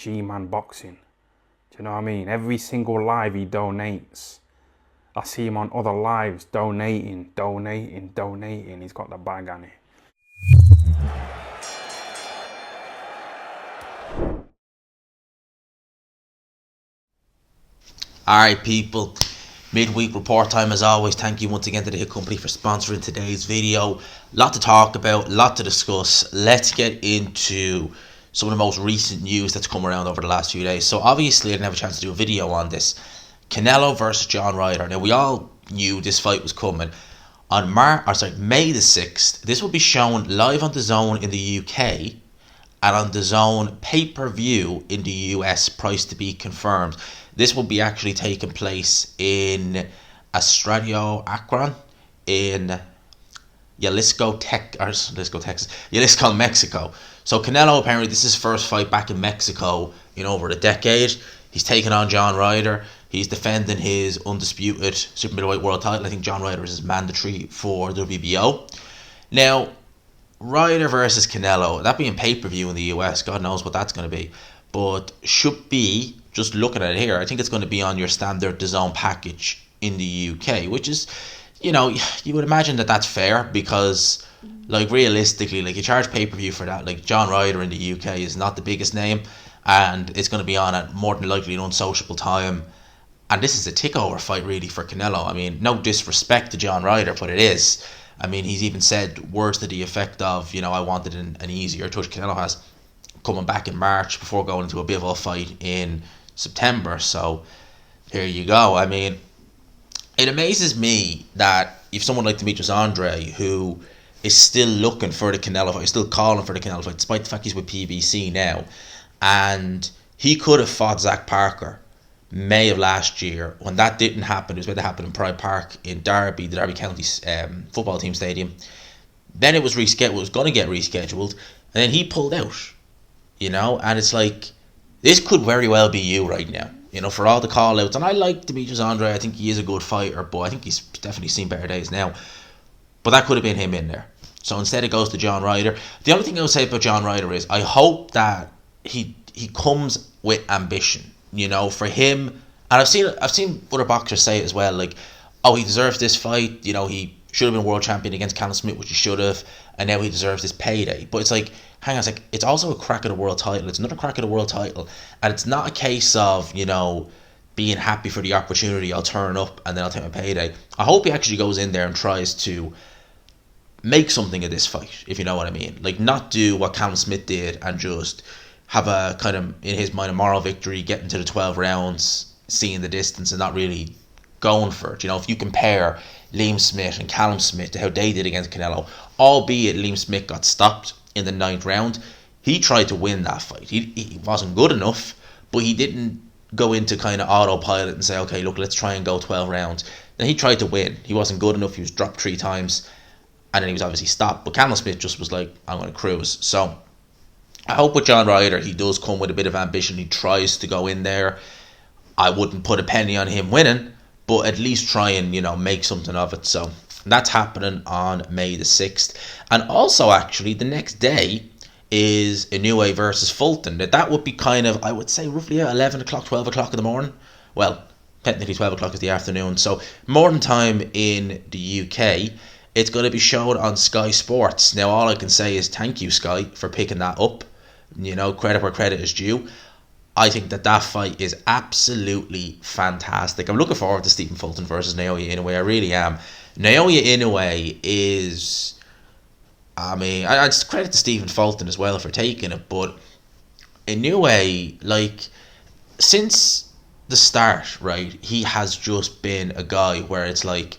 G-Man Boxing. Do you know what I mean? Every single live he donates. I see him on other lives donating. He's got the bag on it. Alright people, midweek report time as always. Thank you once again to the Hit Company for sponsoring today's video. Lot to talk about, lot to discuss. Let's get into some of the most recent news that's come around over the last few days. So obviously I didn't have a chance to do a video on this. Canelo versus John Ryder. Now we all knew this fight was coming. On May the 6th, this will be shown live on DAZN in the UK and on DAZN pay-per-view in the US, price to be confirmed. This will be actually taking place in Estadio Akron in Jalisco, Mexico. So Canelo, apparently this is his first fight back in Mexico in over a decade. He's taking on John Ryder. He's defending his undisputed super middleweight world title. I think John Ryder is mandatory for WBO. Now, Ryder versus Canelo, that being pay-per-view in the US, God knows what that's going to be. But should be, just looking at it here, I think it's going to be on your standard DAZN package in the UK, which is, you know, you would imagine that that's fair because, like, realistically, like, you charge pay-per-view for that. Like, John Ryder in the UK is not the biggest name, and it's going to be on at more than likely an unsociable time. And this is a tick-over fight, really, for Canelo. I mean, no disrespect to John Ryder, but it is. I mean, he's even said words to the effect of, you know, I wanted an easier touch. Canelo has coming back in March before going into a Bivol fight in September. So here you go. I mean, it amazes me that if someone like Demetrius Andre, who is still looking for the Canelo fight, still calling for the Canelo fight, despite the fact he's with PBC now, and he could have fought Zach Parker May of last year. When that didn't happen, it was meant to happen in Pride Park in Derby, the Derby County football team stadium. Then it was rescheduled. It was going to get rescheduled, and then he pulled out. You know, and it's like, this could very well be you right now, you know, for all the call outs. And I like Demetrius Andre. I think he is a good fighter, but I think he's definitely seen better days now. But that could have been him in there. So instead it goes to John Ryder. The only thing I would say about John Ryder is I hope that he comes with ambition, you know, for him. And I've seen other boxers say it as well, like, oh, he deserves this fight, you know, he should have been world champion against Canelo Smith, which he should have, and now he deserves this payday. But it's like, hang on, it's like, it's also a crack at the world title. It's another crack at the world title, and it's not a case of, you know, being happy for the opportunity. I'll turn up and then I'll take my payday. I hope he actually goes in there and tries to make something of this fight, if you know what I mean. Like, not do what Canelo Smith did and just have a kind of, in his mind, a moral victory, getting to the 12 rounds, seeing the distance and not really going for it. You know, if you compare Liam Smith and Callum Smith to how they did against Canelo, albeit Liam Smith got stopped in the 9th round, he tried to win that fight. He wasn't good enough, but he didn't go into kind of autopilot and say, okay, look, let's try and go 12 rounds. Then he tried to win. He wasn't good enough. He was dropped 3 times, and then he was obviously stopped. But Callum Smith just was like, I'm going to cruise. So I hope with John Ryder, he does come with a bit of ambition. He tries to go in there. I wouldn't put a penny on him winning, but at least try and, you know, make something of it. So that's happening on May the 6th. And also, actually, the next day is Inoue versus Fulton. Now, that would be kind of, I would say, roughly 11 o'clock, 12 o'clock in the morning. Well, technically 12 o'clock is the afternoon. So morning time in the UK. It's going to be shown on Sky Sports. Now, all I can say is thank you, Sky, for picking that up. You know, credit where credit is due. I think that fight is absolutely fantastic. I'm looking forward to Stephen Fulton versus Naoya Inoue. I really am. Naoya Inoue is, I mean, I just credit to Stephen Fulton as well for taking it, but Inoue, like, since the start, right, he has just been a guy where it's like,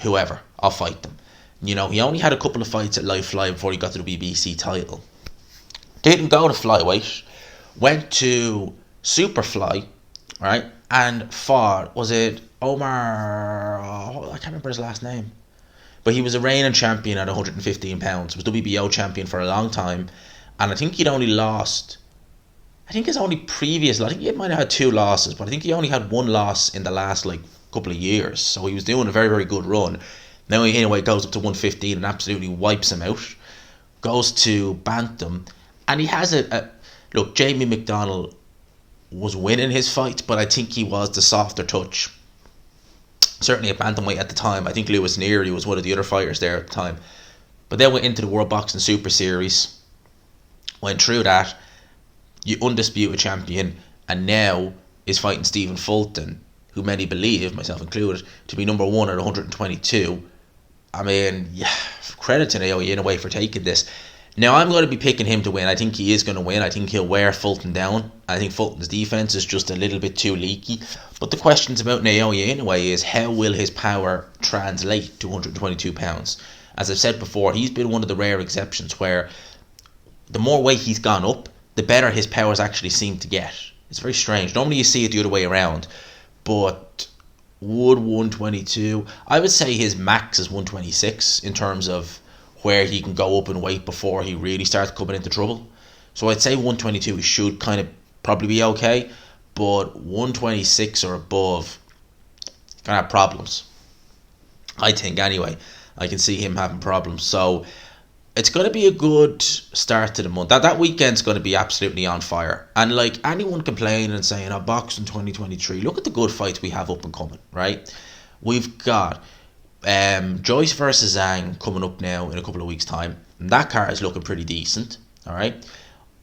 whoever, I'll fight them. You know, he only had a couple of fights at Live Fly before he got to the BBC title. Didn't go to flyweight. Went to Superfly, right, and fought, was it Omar, I can't remember his last name, but he was a reigning champion at 115 pounds, was WBO champion for a long time, and I think he'd only lost, I think his only previous, I think he might have had 2 losses, but I think he only had 1 loss in the last, like, couple of years, so he was doing a very, very good run. Now he, anyway, goes up to 115 and absolutely wipes him out, goes to Bantam, and he has Look, Jamie McDonnell was winning his fights, but I think he was the softer touch. Certainly at bantamweight at the time. I think Lewis Neary was one of the other fighters there at the time. But then went into the World Boxing Super Series, went through that, you undisputed champion, and now is fighting Stephen Fulton, who many believe, myself included, to be number one at 122. I mean, yeah, credit to Inoue for taking this. Now, I'm going to be picking him to win. I think he is going to win. I think he'll wear Fulton down. I think Fulton's defense is just a little bit too leaky. But the questions about Inoue is, how will his power translate to 122 pounds? As I've said before, he's been one of the rare exceptions where the more weight he's gone up, the better his powers actually seem to get. It's very strange. Normally you see it the other way around. But would 122... I would say his max is 126 in terms of where he can go up in weight before he really starts coming into trouble. So I'd say 122 should kind of probably be okay. But 126 or above, gonna have problems. I think anyway. I can see him having problems. So it's going to be a good start to the month. That weekend's going to be absolutely on fire. And like anyone complaining and saying, oh, boxing 2023, look at the good fights we have up and coming, right? We've got Joyce versus Zhang coming up now in a couple of weeks' time. And that card is looking pretty decent, all right?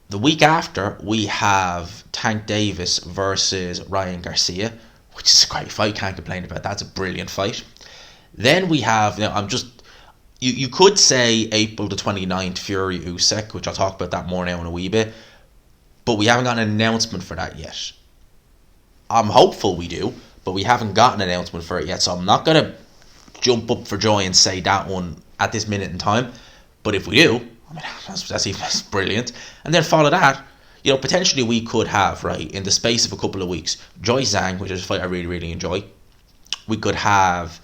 The week after, we have Tank Davis versus Ryan Garcia, which is a great fight. Can't complain about that. That's a brilliant fight. Then we have, now I'm just, you could say April the 29th, Fury Usyk, which I'll talk about that more now in a wee bit. But we haven't got an announcement for that yet. I'm hopeful we do, but we haven't got an announcement for it yet. So I'm not going to jump up for joy and say that one at this minute in time. But if we do, I mean, that's brilliant. And then follow that, you know, potentially we could have, right, in the space of a couple of weeks, Joy Zhang, which is a fight I really, really enjoy. We could have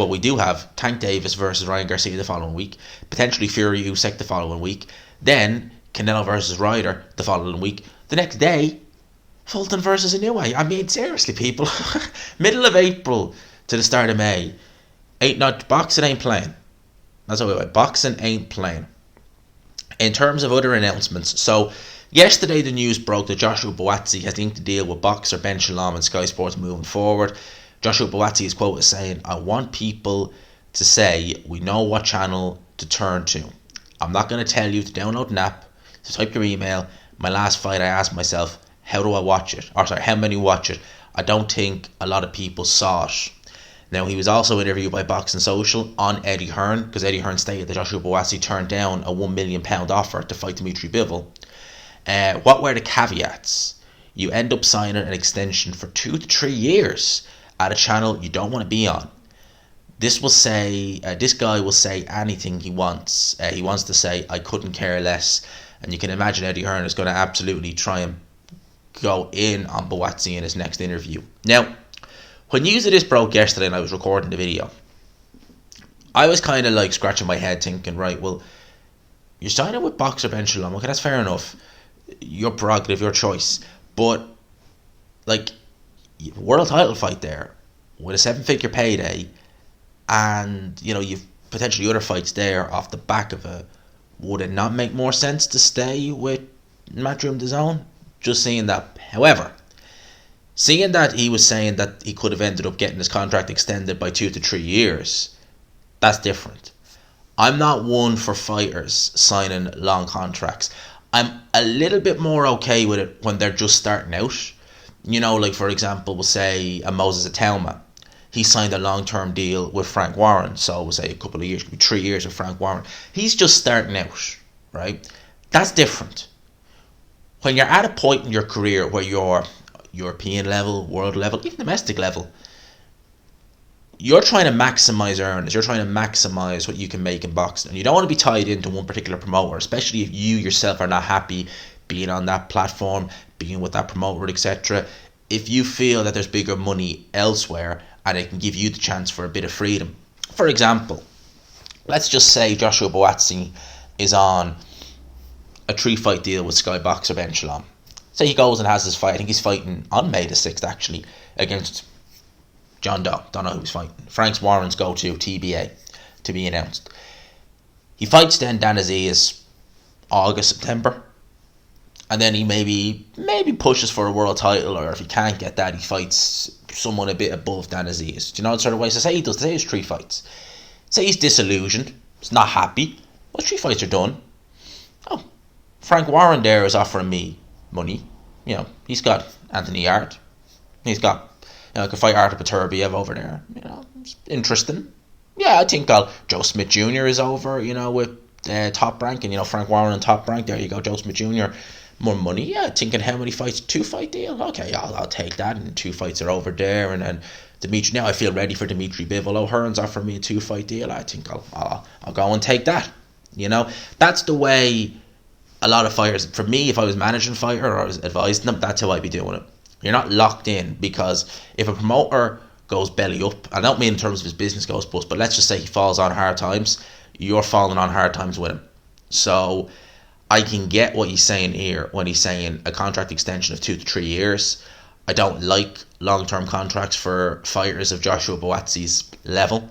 we do have Tank Davis versus Ryan Garcia the following week, potentially Fury Usyk the following week, then Canelo versus Ryder the following week. The next day, Fulton versus Inoue. I mean, seriously, people, middle of April to the start of May, boxing ain't playing. That's what we went. Boxing ain't playing. In terms of other announcements, so yesterday the news broke that Joshua Buatsi has inked a deal with boxer Benn and Sky Sports moving forward. Joshua Buatsi is quoted saying, I want people to say we know what channel to turn to. I'm not going to tell you to download an app, to type your email. My last fight I asked myself, how do I watch it? How many watch it? I don't think a lot of people saw it. Now, he was also interviewed by Boxing Social on Eddie Hearn, because Eddie Hearn stated that Joshua Buatsi turned down a £1 million offer to fight Dimitri Bivol. What were the caveats? You end up signing an extension for 2 to 3 years at a channel you don't want to be on. This guy will say anything he wants. He wants to say, I couldn't care less. And you can imagine Eddie Hearn is going to absolutely try and go in on Buatsi in his next interview. Now, when news of this broke yesterday and I was recording the video, I was kind of like scratching my head thinking, right, well, you're signing with boxer Benn. Okay, that's fair enough. Your prerogative, your choice. But, like, world title fight there with a 7-figure payday, and you know you've potentially other fights there off the back of it. Would it not make more sense to stay with Matchroom DAZN? Just seeing that. However, seeing that he was saying that he could have ended up getting his contract extended by 2 to 3 years, that's different. I'm not one for fighters signing long contracts. I'm a little bit more okay with it when they're just starting out. You know, like for example, we'll say a Moses Atelma. He signed a long-term deal with Frank Warren. So we'll say a couple of years, could be 3 years with Frank Warren. He's just starting out, right? That's different. When you're at a point in your career where you're European level, world level, even domestic level, you're trying to maximize earnings. You're trying to maximize what you can make in boxing. And you don't want to be tied into one particular promoter, especially if you yourself are not happy being on that platform, being with that promoter, etc. If you feel that there's bigger money elsewhere and it can give you the chance for a bit of freedom. For example, let's just say Joshua Buatsi is on a 3-fight deal with Sky Boxer Benn. Say he goes and has his fight. I think he's fighting on May the 6th actually against John Doe. Don't know who he's fighting. Frank Warren's go-to TBA to be announced. He fights then Dan Aziz August, September. And then he maybe pushes for a world title, or if he can't get that, he fights someone a bit above Dan Aziz. Do you know the sort of way? So say he does, say his 3 fights. Say he's disillusioned, he's not happy. Well, 3 fights are done. Oh, Frank Warren there is offering me money. You know, he's got Anthony Yarde. He's got, you know, I could fight Artur Beterbiev over there. You know, it's interesting. Yeah, I think Joe Smith Jr. is over, you know, with Top Rank, and, you know, Frank Warren and Top Rank. There you go, Joe Smith Jr. More money. Yeah, thinking how many fights? 2 fight deal. Okay, I'll take that. And 2 fights are over there. And then Dimitri. Now I feel ready for Dimitri Bivol. O'Hearn's offering me a 2 fight deal. I think I'll go and take that. You know, that's the way a lot of fighters. For me, if I was managing a fighter or I was advising them, that's how I'd be doing it. You're not locked in, because if a promoter goes belly up, I don't mean in terms of his business goes bust, but let's just say he falls on hard times, you're falling on hard times with him. So I can get what he's saying here when he's saying a contract extension of 2 to 3 years. I don't like long-term contracts for fighters of Joshua Buatsi's level.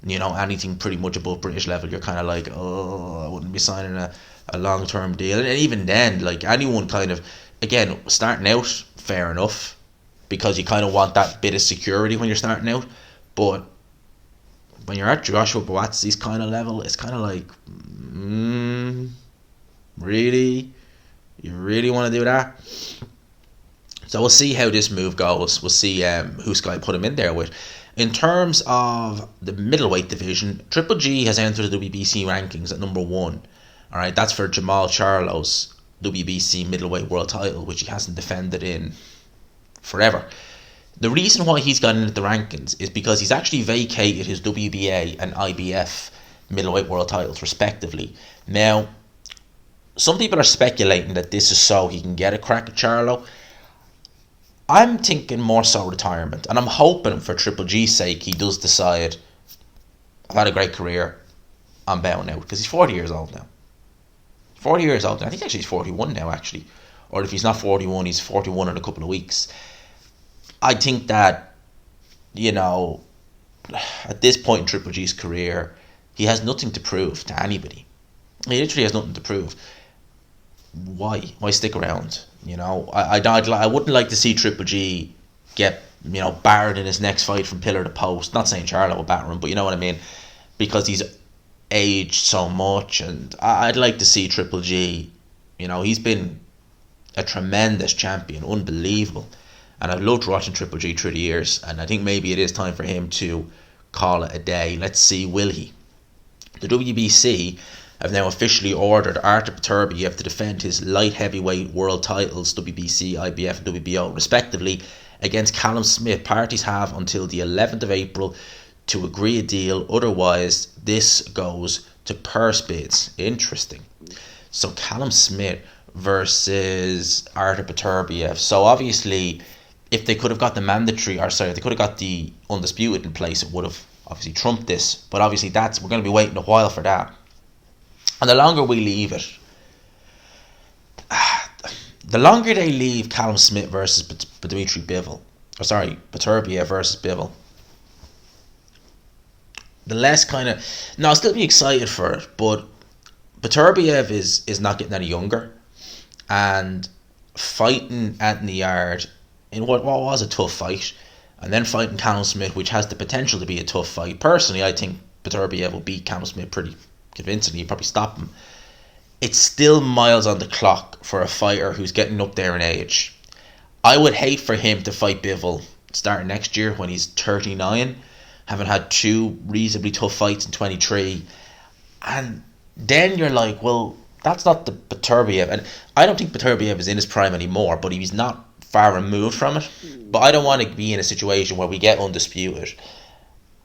You know, anything pretty much above British level, you're kind of like, oh, I wouldn't be signing a long-term deal. And even then, like, anyone kind of, again, starting out, fair enough, because you kind of want that bit of security when you're starting out. But when you're at Joshua Buatsi's kind of level, it's kind of like, really? You really want to do that? So we'll see how this move goes. We'll see who Sky put him in there with. In terms of the middleweight division, Triple G has entered the WBC rankings at number 1. All right, that's for Jamal Charlo's WBC middleweight world title, which he hasn't defended in forever. The reason why he's gotten into the rankings is because he's actually vacated his WBA and IBF middleweight world titles, respectively. Now, some people are speculating that this is so he can get a crack at Charlo. I'm thinking more so retirement, and I'm hoping for Triple G's sake he does decide, I've had a great career, I'm bound now, because he's 40 years old now. 40 years old now. I think actually he's 41 now, actually. Or if he's not 41, he's 41 in a couple of weeks. I think that, you know, at this point in Triple G's career, he has nothing to prove to anybody. He literally has nothing to prove. Why stick around? You know, I wouldn't like to see Triple G get, you know, battered in his next fight from pillar to post. Not saying Charlo will batter him, but you know what I mean, because he's aged so much, and I'd like to see Triple G. You know, he's been a tremendous champion, unbelievable, and I've loved watching Triple G through the years. And I think maybe it is time for him to call it a day. Let's see, will he? The WBC have now officially ordered Artur Beterbiev to defend his light heavyweight world titles, WBC, IBF and WBO respectively, against Callum Smith. Parties have until the 11th of April to agree a deal, otherwise this goes to purse bids. Interesting. So Callum Smith versus Artur Beterbiev. So obviously, if they could have got the mandatory, or sorry, if they could have got the undisputed in place, it would have obviously trumped this. But obviously we're going to be waiting a while for that. And the longer we leave it, the longer they leave Callum Smith versus Dimitri Bivol, or sorry, Beterbiev versus Bivol, the less kind of, no, I'll still be excited for it, but Beterbiev is not getting any younger, and fighting Anthony Yarde in what was a tough fight, and then fighting Callum Smith, which has the potential to be a tough fight. Personally, I think Beterbiev will beat Callum Smith pretty convincingly. He'd probably stop him. It's still miles on the clock for a fighter who's getting up there in age. I would hate for him to fight Bivol starting next year when he's 39, having had 2 reasonably tough fights in 23, and then you're like, well, that's not the Beterbiev. And I don't think Beterbiev is in his prime anymore, but he's not far removed from it. But I don't want to be in a situation where we get undisputed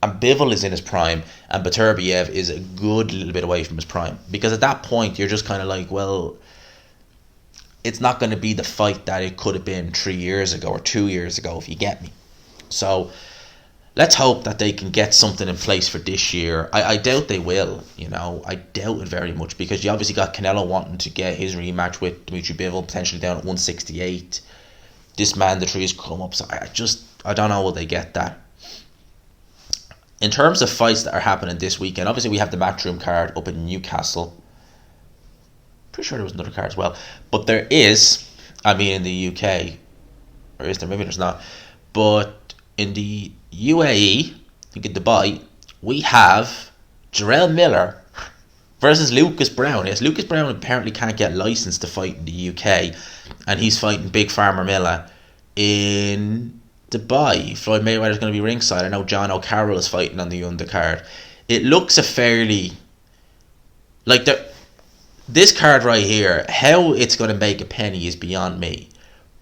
and Bivol is in his prime and Beterbiev is a good little bit away from his prime, because at that point you're just kind of like, well, it's not going to be the fight that it could have been 3 years ago or 2 years ago, if you get me. So let's hope that they can get something in place for this year. I doubt they will, you know. I doubt it very much, because you obviously got Canelo wanting to get his rematch with Dimitri Bivol, potentially down at 168. This mandatory has come up, so I don't know will they get that. In terms of fights that are happening this weekend, obviously we have the Matchroom card up in Newcastle. Pretty sure there was another card as well. But there is, I mean, in the UK, or is there? Maybe there's not. But in the UAE, I think in Dubai, we have Jarrell Miller versus Lucas Brown. Yes, Lucas Brown apparently can't get licensed to fight in the UK, and he's fighting Big Farmer Miller in Dubai. Floyd Mayweather's going to be ringside. I know John O'Carroll is fighting on the undercard. It looks a fairly... Like, this card right here, how it's going to make a penny is beyond me.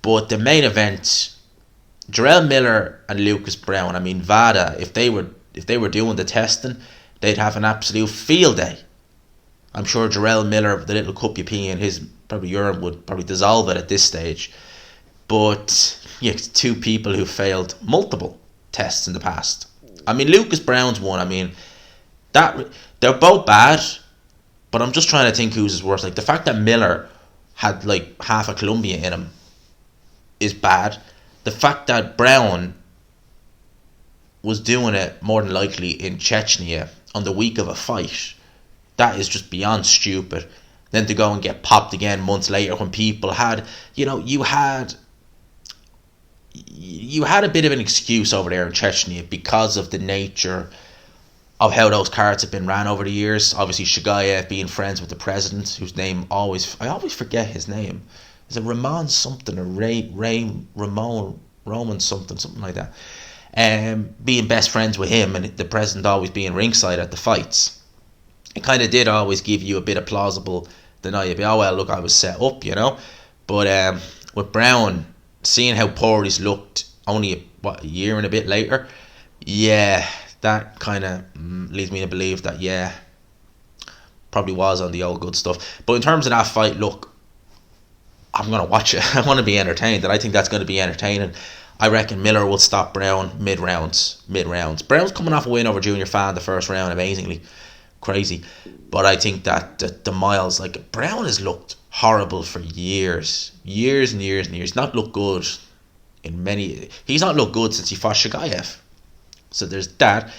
But the main event, Jarrell Miller and Lucas Brown, I mean, VADA, if they were doing the testing, they'd have an absolute field day. I'm sure Jarrell Miller, the little cup you pee in, his probably urine would probably dissolve it at this stage. But yeah, two people who failed multiple tests in the past. I mean, Lucas Brown's one. I mean, that they're both bad, but I'm just trying to think whose is worse. Like, the fact that Miller had like half a Columbia in him is bad. The fact that Brown was doing it more than likely in Chechnya on the week of a fight, that is just beyond stupid. Then to go and get popped again months later when people had, you had a bit of an excuse over there in Chechnya because of the nature of how those cards have been ran over the years. Obviously, Shagayev being friends with the president, whose name I always forget his name. Is it Ramon something or Roman something like that? Being best friends with him and the president always being ringside at the fights. It kind of did always give you a bit of plausible deniability. Oh well, look, I was set up, But with Brown, seeing how poor he's looked only a year and a bit later, yeah, that kind of leads me to believe that probably was on the old good stuff. But in terms of that fight, look, I'm gonna watch it. I want to be entertained, and I think that's going to be entertaining. I reckon Miller will stop Brown mid rounds. Brown's coming off a win over Junior Fan the first round, amazingly. Crazy. But I think that the miles, like, Brown has looked horrible for years and years. Not looked good he's not looked good since he fought Shagayev. So there's that.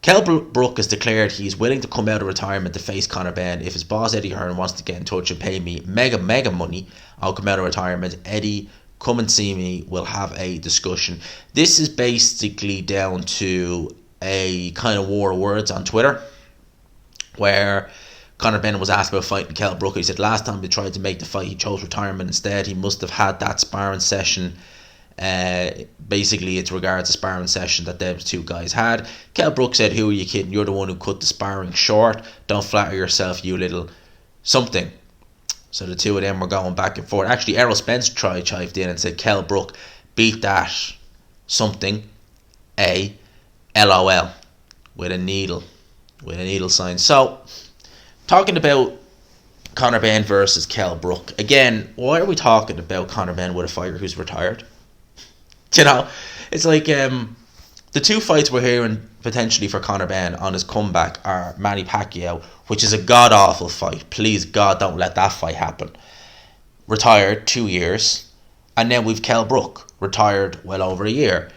Kell Brook has declared he's willing to come out of retirement to face Conor Benn. If his boss Eddie Hearn wants to get in touch and pay me mega money, I'll come out of retirement. Eddie, come and see me, we'll have a discussion. This is basically down to a kind of war of words on Twitter, where Conor Benn was asked about fighting Kell Brook. He said last time he tried to make the fight, he chose retirement instead. He must have had that sparring session. Basically, it's regards the sparring session that those two guys had. Kell Brook said, "Who are you kidding? You're the one who cut the sparring short. Don't flatter yourself, you little something." So the two of them were going back and forth. Actually, Errol Spence chived in and said Kell Brook beat that something LOL with a needle sign. So, talking about Conor Benn versus Kell Brook. Again, why are we talking about Conor Benn with a fighter who's retired? It's like the two fights we're hearing potentially for Conor Benn on his comeback are Manny Pacquiao, which is a god-awful fight. Please, God, don't let that fight happen. Retired 2 years. And then we've Kell Brook, retired well over a year.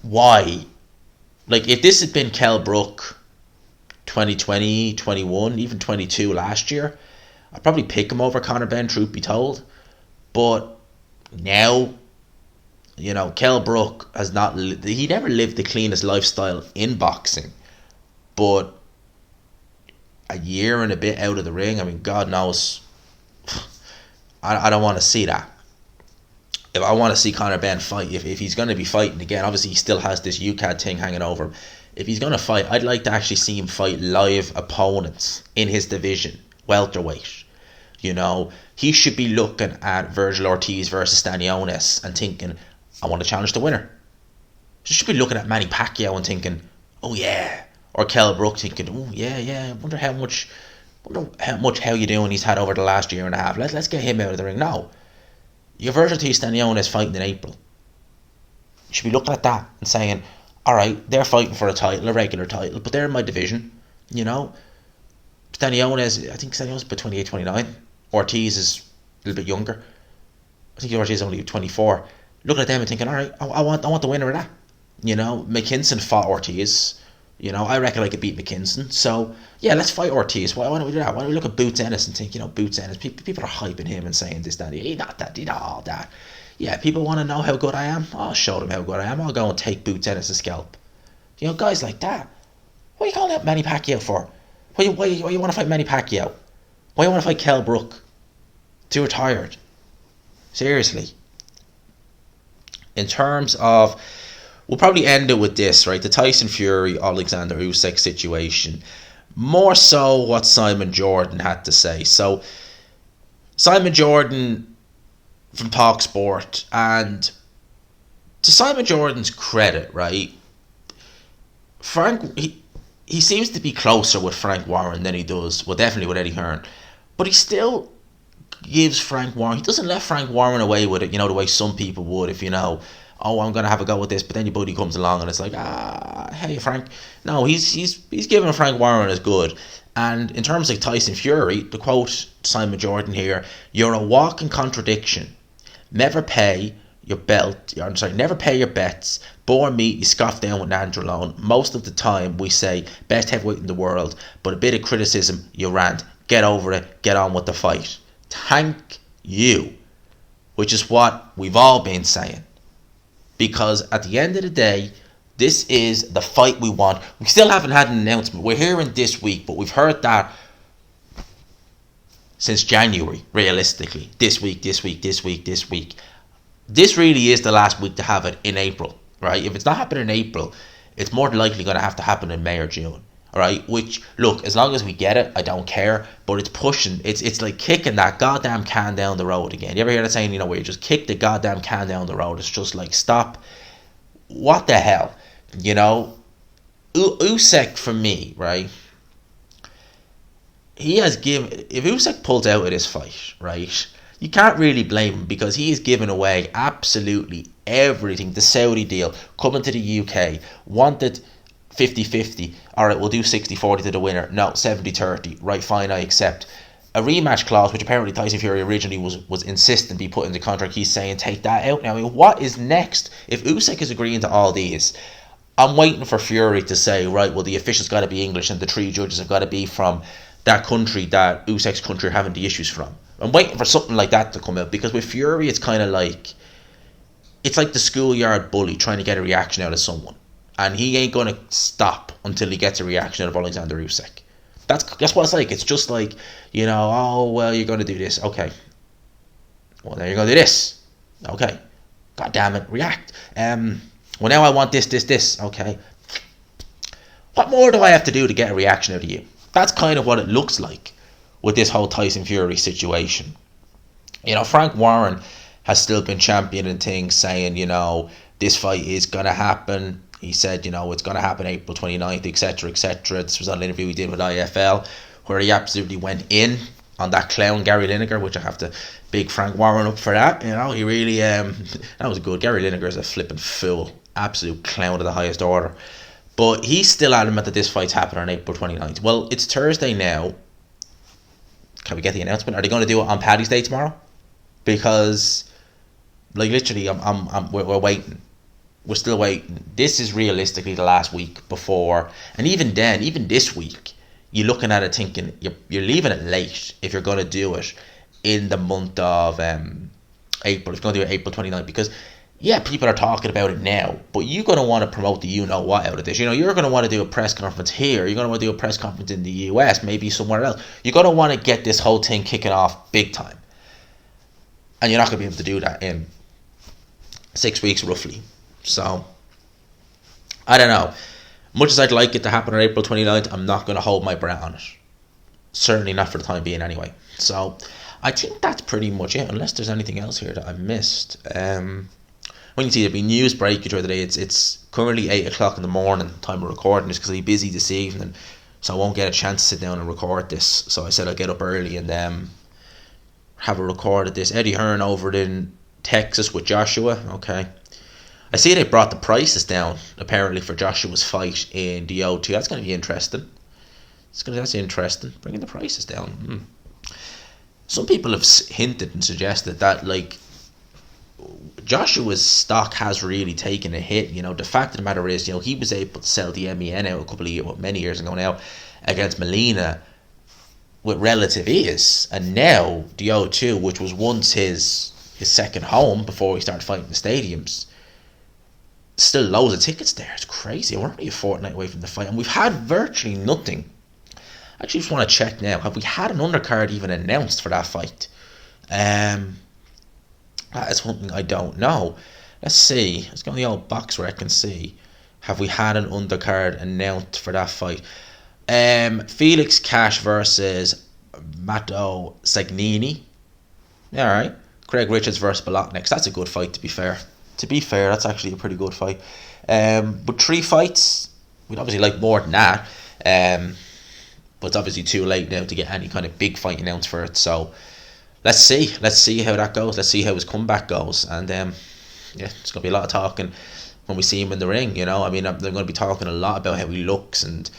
Why? Like, if this had been Kell Brook 2020, 21, even 22 last year, I'd probably pick him over Conor Benn, truth be told. But now, Kell Brook has he never lived the cleanest lifestyle in boxing. But a year and a bit out of the ring, I mean, God knows, I don't want to see that. If I want to see Conor Benn fight, if he's going to be fighting again, obviously he still has this UCAD thing hanging over him. If he's going to fight, I'd like to actually see him fight live opponents in his division, welterweight. He should be looking at Virgil Ortiz versus Stanionis and thinking, I want to challenge the winner. He should be looking at Manny Pacquiao and thinking, oh yeah. Or Kell Brook thinking, oh yeah, I wonder how much how you doing he's had over the last year and a half. Let's get him out of the ring. No. Your Virgil Ortiz Stanionis fighting in April. You should be looking at that and saying, alright, they're fighting for a title, a regular title, but they're in my division, Stanionis, I think Stanionis is about 28, 29. Ortiz is a little bit younger. I think Ortiz is only 24. Looking at them and thinking, alright, I want the winner of that. McKinson fought Ortiz. You know, I reckon I could beat McKinson. So, yeah, let's fight Ortiz. Why don't we do that? Why don't we look at Boots Ennis and think, Boots Ennis, people are hyping him and saying this, that, he's not that, he's not all that. Yeah, people want to know how good I am. I'll show them how good I am. I'll go and take Boots Ennis' scalp. Guys like that. What are you calling out Manny Pacquiao for? Why you want to fight Manny Pacquiao? Why you want to fight Kell Brook? Too retired. Seriously. In terms of, we'll probably end it with this, right? The Tyson Fury, Alexander Usyk situation. More so what Simon Jordan had to say. So, Simon Jordan from Talk Sport, and to Simon Jordan's credit, right? Frank, he seems to be closer with Frank Warren than he does, well, definitely with Eddie Hearn. But he still gives Frank Warren, he doesn't let Frank Warren away with it, the way some people would if, oh, I'm going to have a go with this, but then your buddy comes along and it's like, hey, Frank. No, he's giving Frank Warren as good. And in terms of Tyson Fury, to quote Simon Jordan here, you're a walking contradiction. Never pay your bets. Bore meat, you scoff down with Nandrolone. Most of the time we say, best heavyweight in the world, but a bit of criticism, you rant. Get over it, get on with the fight. Thank you. Which is what we've all been saying. Because at the end of the day, this is the fight we want. We still haven't had an announcement. We're hearing this week, but we've heard that since January, realistically. This week. This really is the last week to have it in April, right? If it's not happening in April, it's more than likely going to have to happen in May or June, all right? Which, look, as long as we get it, I don't care, but it's pushing. It's like kicking that goddamn can down the road again. You ever hear that saying, where you just kick the goddamn can down the road? It's just like, stop. What the hell? Usyk, for me, right? If Usyk pulls out of this fight, right, you can't really blame him because he is giving away absolutely everything. The Saudi deal, coming to the UK, wanted 50-50. Alright, we'll do 60-40 to the winner. No, 70-30. Right, fine, I accept. A rematch clause, which apparently Tyson Fury originally was insistent be put in the contract. He's saying, take that out now. What is next? If Usyk is agreeing to all these, I'm waiting for Fury to say, right, well, the officials got to be English and the 3 judges have got to be from that country that Usyk's country are having the issues from. I'm waiting for something like that to come out, because with Fury, it's kind of like, it's like the schoolyard bully trying to get a reaction out of someone. And he ain't going to stop until he gets a reaction out of Alexander Usyk. That's what it's like. It's just like, oh, well, you're going to do this. Okay. Well, then you're going to do this. Okay. God damn it. React. Well, now I want this. Okay. What more do I have to do to get a reaction out of you? That's kind of what it looks like with this whole Tyson Fury situation. Frank Warren has still been championing things, saying, this fight is going to happen. He said, it's going to happen April 29th, etc., etc. This was on an interview he did with IFL, where he absolutely went in on that clown Gary Lineker, which I have to big Frank Warren up for that. He really, that was good. Gary Lineker is a flipping fool. Absolute clown of the highest order. But he's still adamant that this fight's happening on April 29th. Well, it's Thursday now. Can we get the announcement? Are they going to do it on Paddy's Day tomorrow? Because, literally, we're waiting. We're still waiting. This is realistically the last week before, and even then, even this week, you're looking at it thinking you're leaving it late if you're going to do it in the month of April. If you're going to do it April 29th, because yeah, people are talking about it now, but you're going to want to promote the what out of this. You're going to want to do a press conference here. You're going to want to do a press conference in the US, maybe somewhere else. You're going to want to get this whole thing kicking off big time, and you're not going to be able to do that in 6 weeks roughly. So, I don't know. Much as I'd like it to happen on April 29th, I'm not going to hold my breath on it. Certainly not for the time being anyway. So, I think that's pretty much it, unless there's anything else here that I missed. When you see there'll be news breakage over the day, it's currently 8 o'clock in the morning, time of recording this, because I'll be busy this evening, so I won't get a chance to sit down and record this. So I said I'll get up early and have a record of this. Eddie Hearn over in Texas with Joshua. Okay. I see they brought the prices down, apparently, for Joshua's fight in the O2. That's going to be interesting. That's interesting. Bringing the prices down. Some people have hinted and suggested that, Joshua's stock has really taken a hit. The fact of the matter is, he was able to sell the MEN out a couple of years, many years ago now, against Molina with relative ease, and now the O2, which was once his second home before he started fighting the stadiums, still loads of tickets there. It's crazy. We're only a fortnight away from the fight, and we've had virtually nothing. I actually just want to check now. Have we had an undercard even announced for that fight? That is something I don't know. Let's see. Let's go in the old box where I can see. Have we had an undercard announced for that fight? Felix Cash versus Mato Sagnini. Alright. Craig Richards versus Bolotniks. That's a good fight, to be fair. That's actually a pretty good fight. But 3 fights, we'd obviously like more than that. But it's obviously too late now to get any kind of big fight announced for it. So let's see. Let's see how that goes. Let's see how his comeback goes. And it's going to be a lot of talking when we see him in the ring. I mean, they're going to be talking a lot about how he looks and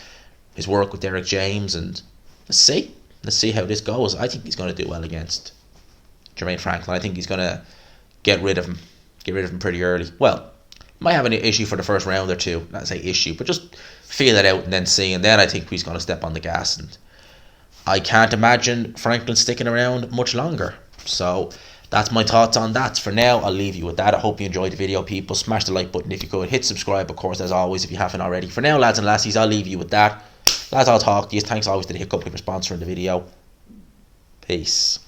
his work with Derek James, and let's see how this goes. I think he's going to do well against Jermaine Franklin. I think he's going to get rid of him pretty early. Well, might have an issue for the first round or two. Not say issue, but just feel it out and then see. And then I think he's going to step on the gas. And I can't imagine Franklin sticking around much longer. So that's my thoughts on that. For now, I'll leave you with that. I hope you enjoyed the video, people. Smash the like button if you could. Hit subscribe, of course, as always, if you haven't already. For now, lads and lassies, I'll leave you with that. Lads, I'll talk to you. Thanks always to the Hiccup for sponsoring the video. Peace.